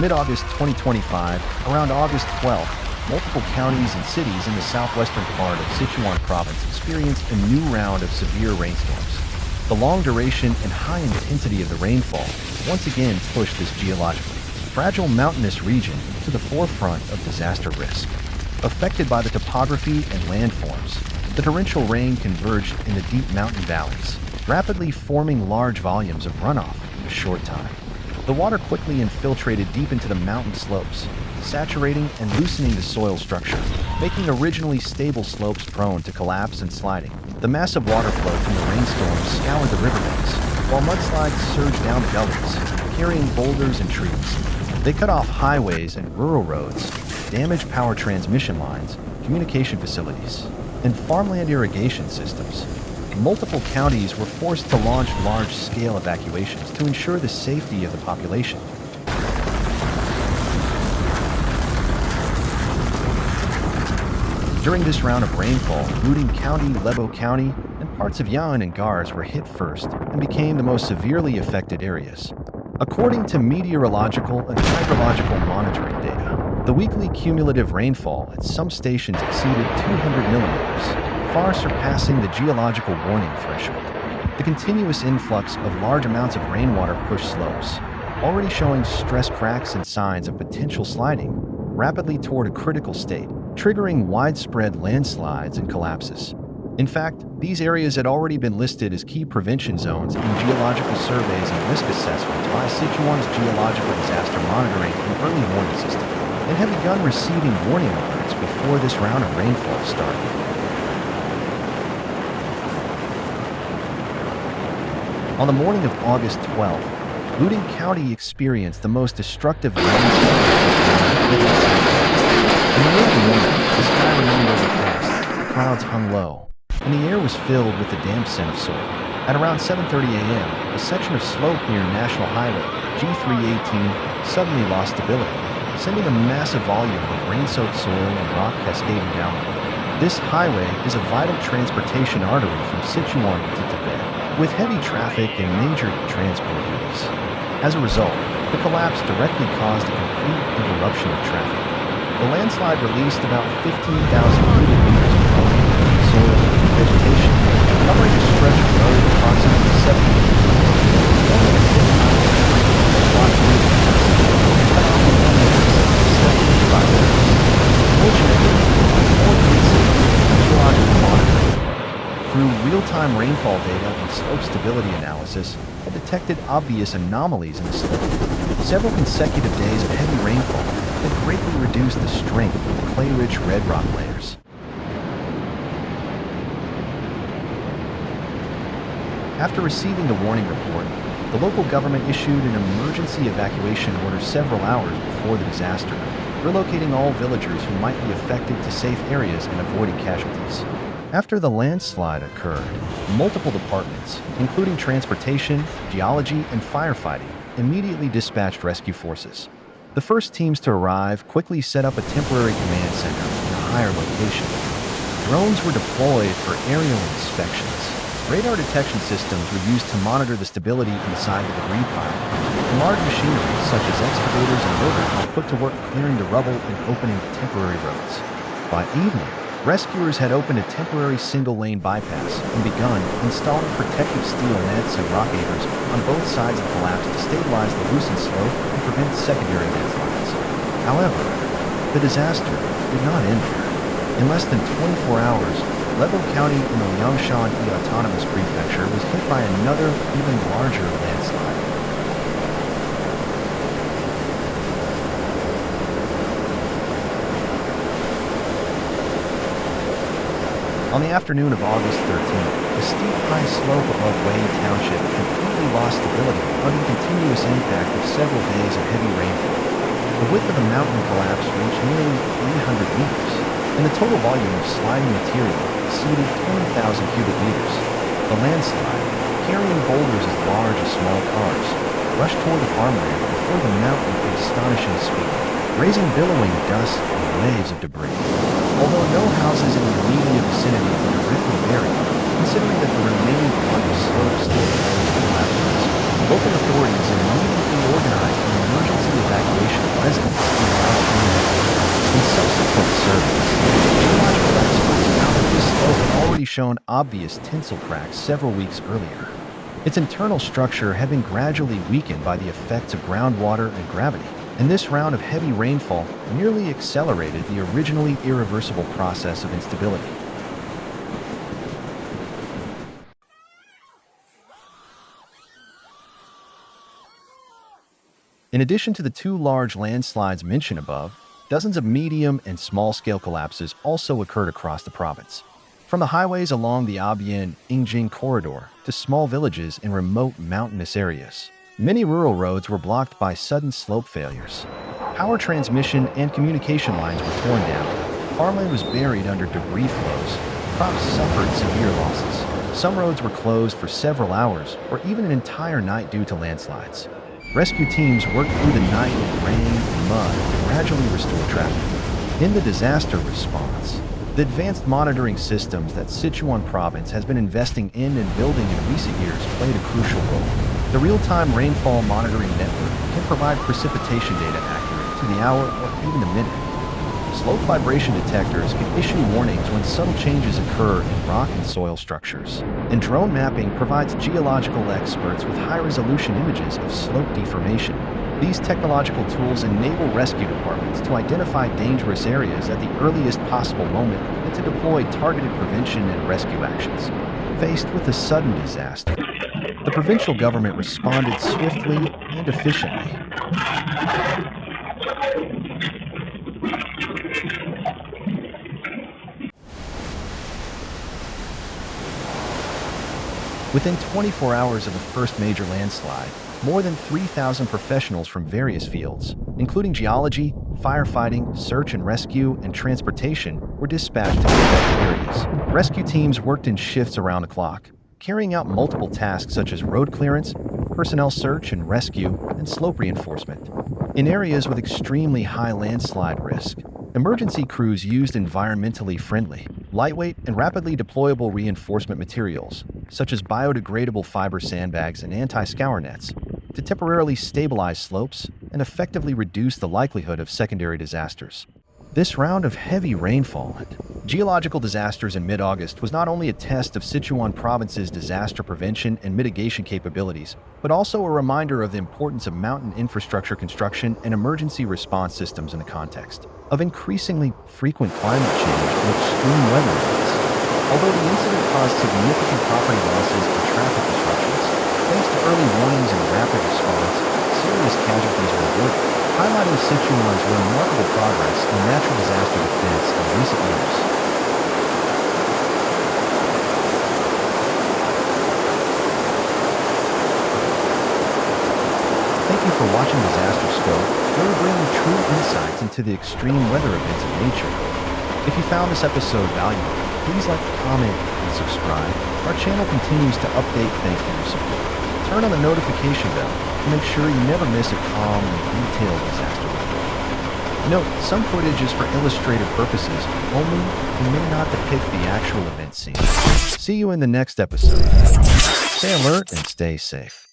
mid-August 2025, around August 12th, multiple counties and cities in the southwestern part of Sichuan province experienced a new round of severe rainstorms. The long duration and high intensity of the rainfall once again pushed this geologically fragile mountainous region to the forefront of disaster risk. Affected by the topography and landforms, the torrential rain converged in the deep mountain valleys, rapidly forming large volumes of runoff in a short time. The water quickly infiltrated deep into the mountain slopes, saturating and loosening the soil structure, making originally stable slopes prone to collapse and sliding. The massive water flow from the rainstorms scoured the riverbanks, while mudslides surged down the gullies, carrying boulders and trees. They cut off highways and rural roads, damaged power transmission lines, communication facilities, and farmland irrigation systems. Multiple counties were forced to launch large-scale evacuations to ensure the safety of the population. During this round of rainfall, Luden County, Luden County, and parts of Yan and Garzê were hit first and became the most severely affected areas. According to meteorological and hydrological monitoring data, the weekly cumulative rainfall at some stations exceeded 200 millimeters, far surpassing the geological warning threshold. The continuous influx of large amounts of rainwater pushed slopes, already showing stress cracks and signs of potential sliding, rapidly toward a critical state, triggering widespread landslides and collapses. In fact, these areas had already been listed as key prevention zones in geological surveys and risk assessments by Sichuan's Geological Disaster Monitoring and Early Warning System, and had begun receiving warning alerts before this round of rainfall started. On the morning of August 12th, Luden County experienced the most destructive landslides. In the early morning, the sky remained overcast, the clouds hung low, and the air was filled with the damp scent of soil. At around 7:30 a.m., a section of slope near National Highway G318 suddenly lost stability, sending a massive volume of rain-soaked soil and rock cascading downward. This highway is a vital transportation artery from Sichuan to Tibet, with heavy traffic and major transport duties. As a result, the collapse directly caused a complete interruption of traffic. The landslide released about 15,000 cubic meters of soil and vegetation, covering a stretch of road approximately 7 meters. Only a thin line of block road cut off the Fortunately, more recent geological monitoring, through real-time rainfall data and slope stability analysis, had detected obvious anomalies in the slope. Several consecutive days of heavy rainfall had greatly reduced the strength of the clay-rich red rock layers. After receiving the warning report, the local government issued an emergency evacuation order several hours before the disaster, relocating all villagers who might be affected to safe areas and avoiding casualties. After the landslide occurred, multiple departments, including transportation, geology, and firefighting, immediately dispatched rescue forces. The first teams to arrive quickly set up a temporary command center in a higher location. Drones were deployed for aerial inspections. Radar detection systems were used to monitor the stability inside the debris pile, and large machinery such as excavators and loaders were put to work clearing the rubble and opening temporary roads. By evening, rescuers had opened a temporary single-lane bypass and begun installing protective steel nets and rock anchors on both sides of the collapse to stabilize the loosened slope and prevent secondary landslides. However, the disaster did not end there. In less than 24 hours, Luden County in the Liangshan Autonomous Prefecture was hit by another, even larger landslide. On the afternoon of August 13th, the steep high slope above Wayne Township completely lost stability under the continuous impact of several days of heavy rainfall. The width of the mountain collapse reached nearly 300 meters, and the total volume of sliding material exceeded 20,000 cubic meters. The landslide, carrying boulders as large as small cars, rushed toward the farmland before the mountain at astonishing speed, raising billowing dust and waves of debris. Although no houses in the immediate vicinity were directly buried, considering that the remaining block of slope still rose to collapse risk. Local authorities immediately organized an emergency evacuation of residents in the last community. In subsequent surveys, geological experts found that this slope had already shown obvious tinsel cracks several weeks earlier. Its internal structure had been gradually weakened by the effects of groundwater and gravity, and this round of heavy rainfall merely accelerated the originally irreversible process of instability. In addition to the two large landslides mentioned above, dozens of medium and small-scale collapses also occurred across the province. From the highways along the Amiens-Injing corridor to small villages in remote mountainous areas, many rural roads were blocked by sudden slope failures. Power transmission and communication lines were torn down. Farmland was buried under debris flows. Crops suffered severe losses. Some roads were closed for several hours or even an entire night due to landslides. Rescue teams worked through the night in rain and mud to gradually restore traffic. In the disaster response, the advanced monitoring systems that Sichuan province has been investing in and building in recent years played a crucial role. The real-time rainfall monitoring network can provide precipitation data accurate to the hour or even the minute. Slope vibration detectors can issue warnings when subtle changes occur in rock and soil structures. And drone mapping provides geological experts with high-resolution images of slope deformation. These technological tools enable rescue departments to identify dangerous areas at the earliest possible moment and to deploy targeted prevention and rescue actions. Faced with a sudden disaster, the provincial government responded swiftly and efficiently. Within 24 hours of the first major landslide, more than 3,000 professionals from various fields, including geology, firefighting, search and rescue, and transportation, were dispatched to affected areas. Rescue teams worked in shifts around the clock, carrying out multiple tasks such as road clearance, personnel search and rescue, and slope reinforcement. In areas with extremely high landslide risk, emergency crews used environmentally friendly, lightweight, and rapidly deployable reinforcement materials, such as biodegradable fiber sandbags and anti-scour nets, to temporarily stabilize slopes and effectively reduce the likelihood of secondary disasters. This round of heavy rainfall and geological disasters in mid-August was not only a test of Sichuan province's disaster prevention and mitigation capabilities, but also a reminder of the importance of mountain infrastructure construction and emergency response systems in the context of increasingly frequent climate change and extreme weather events. Although the incident caused significant property losses and traffic disruptions, thanks to early warnings and rapid response, serious casualties were avoided, highlighting Sichuan's remarkable progress in natural disaster defense in recent years. Thank you for watching Disaster Scope, where we bring you true insights into the extreme weather events of nature. If you found this episode valuable, please like, comment, and subscribe. Our channel continues to update thanks to your support. Turn on the notification bell to make sure you never miss a calm and detailed disaster report. Note, some footage is for illustrative purposes only and may not depict the actual event scene. See you in the next episode. Stay alert and stay safe.